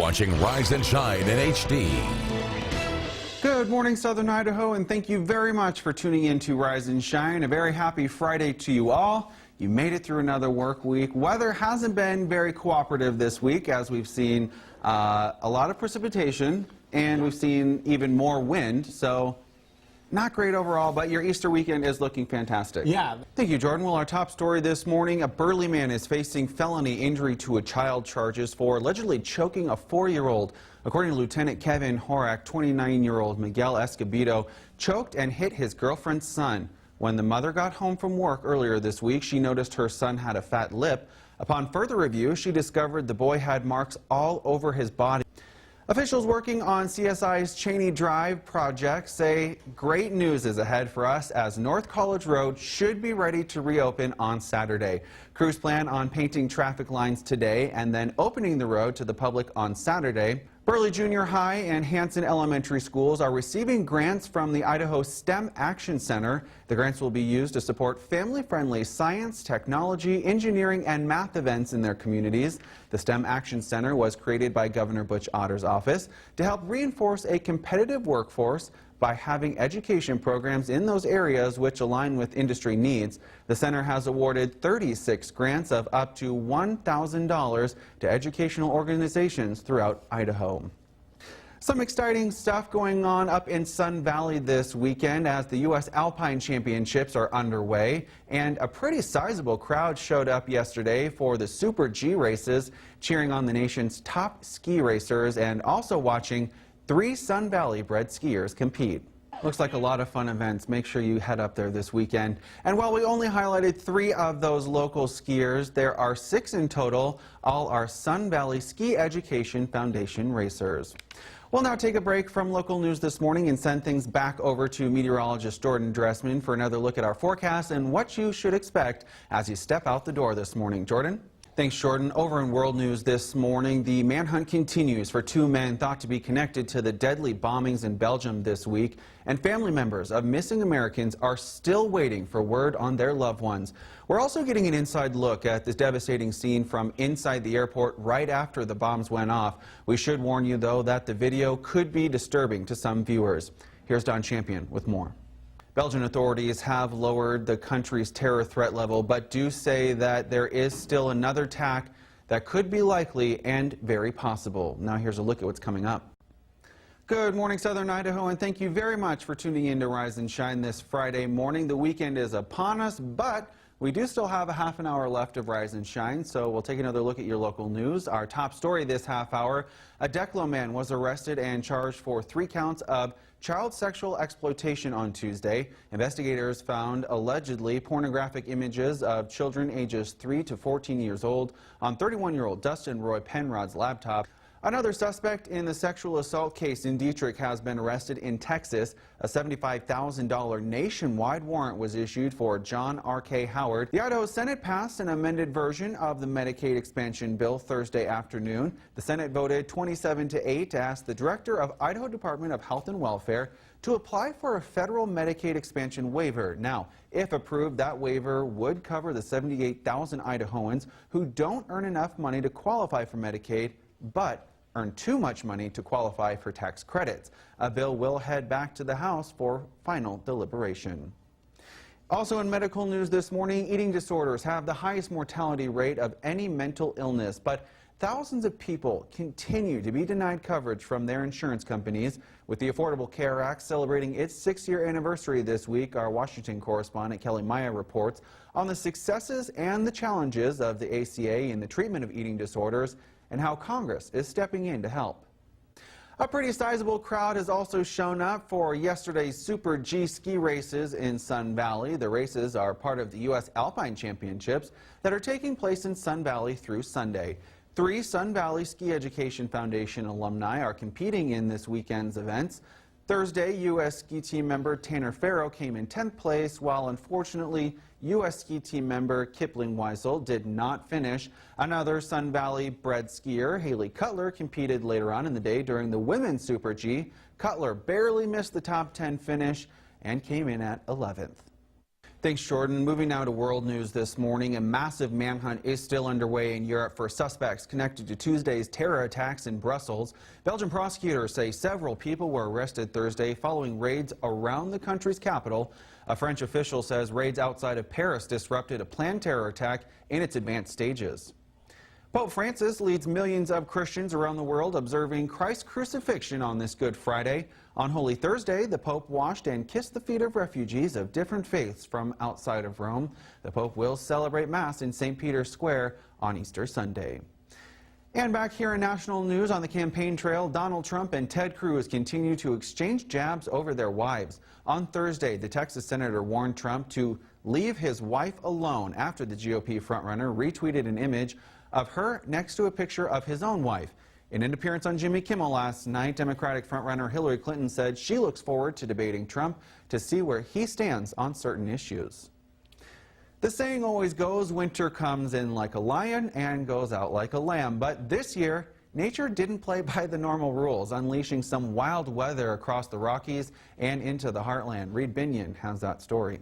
watching Rise and Shine in HD. Good morning, Southern Idaho, and thank you very much for tuning in to Rise and Shine. A very happy Friday to you all. You made it through another work week. Weather hasn't been very cooperative this week, as we've seen a lot of precipitation and we've seen even more wind. So not great overall, but your Easter weekend is looking fantastic. Yeah. Thank you, Jordan. Well, our top story this morning, a Burley man is facing felony injury to a child charges for allegedly choking a 4-year-old. According to Lieutenant Kevin Horak, 29-year-old Miguel Escobedo choked and hit his girlfriend's son. When the mother got home from work earlier this week, she noticed her son had a fat lip. Upon further review, she discovered the boy had marks all over his body. Officials working on CSI's Cheney Drive project say great news is ahead for us as North College Road should be ready to reopen on Saturday. Crews plan on painting traffic lines today and then opening the road to the public on Saturday. Burley Junior High and Hanson Elementary Schools are receiving grants from the Idaho STEM Action Center. The grants will be used to support family-friendly science, technology, engineering, and math events in their communities. The STEM Action Center was created by Governor Butch Otter's office to help reinforce a competitive workforce by having education programs in those areas which align with industry needs. The center has awarded 36 grants of up to $1,000 to educational organizations throughout Idaho. Some exciting stuff going on up in Sun Valley this weekend as the U.S. Alpine Championships are underway, and a pretty sizable crowd showed up yesterday for the Super G races, cheering on the nation's top ski racers and also watching 3 Sun Valley bred skiers compete. Looks like a lot of fun events. Make sure you head up there this weekend. And while we only highlighted 3 of those local skiers, there are 6 in total. All are Sun Valley Ski Education Foundation racers. We'll now take a break from local news this morning and send things back over to meteorologist Jordan Dressman for another look at our forecast and what you should expect as you step out the door this morning. Jordan? Thanks, Jordan. Over in world news this morning, the manhunt continues for 2 men thought to be connected to the deadly bombings in Belgium this week, and family members of missing Americans are still waiting for word on their loved ones. We're also getting an inside look at this devastating scene from inside the airport right after the bombs went off. We should warn you, though, that the video could be disturbing to some viewers. Here's Don Champion with more. Belgian authorities have lowered the country's terror threat level, but do say that there is still another attack that could be likely and very possible. Now here's a look at what's coming up. Good morning, Southern Idaho, and thank you very much for tuning in to Rise and Shine this Friday morning. The weekend is upon us, but we do still have a half an hour left of Rise and Shine, so we'll take another look at your local news. Our top story this half hour, a Declo man was arrested and charged for 3 counts of child sexual exploitation on Tuesday. Investigators found allegedly pornographic images of children ages 3 to 14 years old on 31-year-old Dustin Roy Penrod's laptop. Another suspect in the sexual assault case in Dietrich has been arrested in Texas. A $75,000 nationwide warrant was issued for John R.K. Howard. The Idaho Senate passed an amended version of the Medicaid expansion bill Thursday afternoon. The Senate voted 27-8 to ask the Director of Idaho Department of Health and Welfare to apply for a federal Medicaid expansion waiver. Now, if approved, that waiver would cover the 78,000 Idahoans who don't earn enough money to qualify for Medicaid, but earn too much money to qualify for tax credits. A bill will head back to the House for final deliberation. Also in medical news this morning, eating disorders have the highest mortality rate of any mental illness, but thousands of people continue to be denied coverage from their insurance companies. With the Affordable Care Act celebrating its 6-year anniversary this week, our Washington correspondent Kelly Maya reports on the successes and the challenges of the ACA in the treatment of eating disorders and how Congress is stepping in to help. A pretty sizable crowd has also shown up for yesterday's Super G ski races in Sun Valley. The races are part of the U.S. Alpine Championships that are taking place in Sun Valley through Sunday. 3 Sun Valley Ski Education Foundation alumni are competing in this weekend's events. Thursday, U.S. ski team member Tanner Farrow came in 10th place, while unfortunately U.S. ski team member Kipling Weisel did not finish. Another Sun Valley bred skier, Haley Cutler, competed later on in the day during the women's Super G. Cutler barely missed the top 10 finish and came in at 11th. Thanks, Jordan. Moving now to world news this morning. A massive manhunt is still underway in Europe for suspects connected to Tuesday's terror attacks in Brussels. Belgian prosecutors say several people were arrested Thursday following raids around the country's capital. A French official says raids outside of Paris disrupted a planned terror attack in its advanced stages. Pope Francis leads millions of Christians around the world observing Christ's crucifixion on this Good Friday. On Holy Thursday, the Pope washed and kissed the feet of refugees of different faiths from outside of Rome. The Pope will celebrate Mass in St. Peter's Square on Easter Sunday. And back here in national news, on the campaign trail, Donald Trump and Ted Cruz continue to exchange jabs over their wives. On Thursday, the Texas senator warned Trump to leave his wife alone after the GOP frontrunner retweeted an image of her next to a picture of his own wife. In an appearance on Jimmy Kimmel last night, Democratic frontrunner Hillary Clinton said she looks forward to debating Trump to see where he stands on certain issues. The saying always goes, winter comes in like a lion and goes out like a lamb. But this year, nature didn't play by the normal rules, unleashing some wild weather across the Rockies and into the heartland. Reed Binion has that story.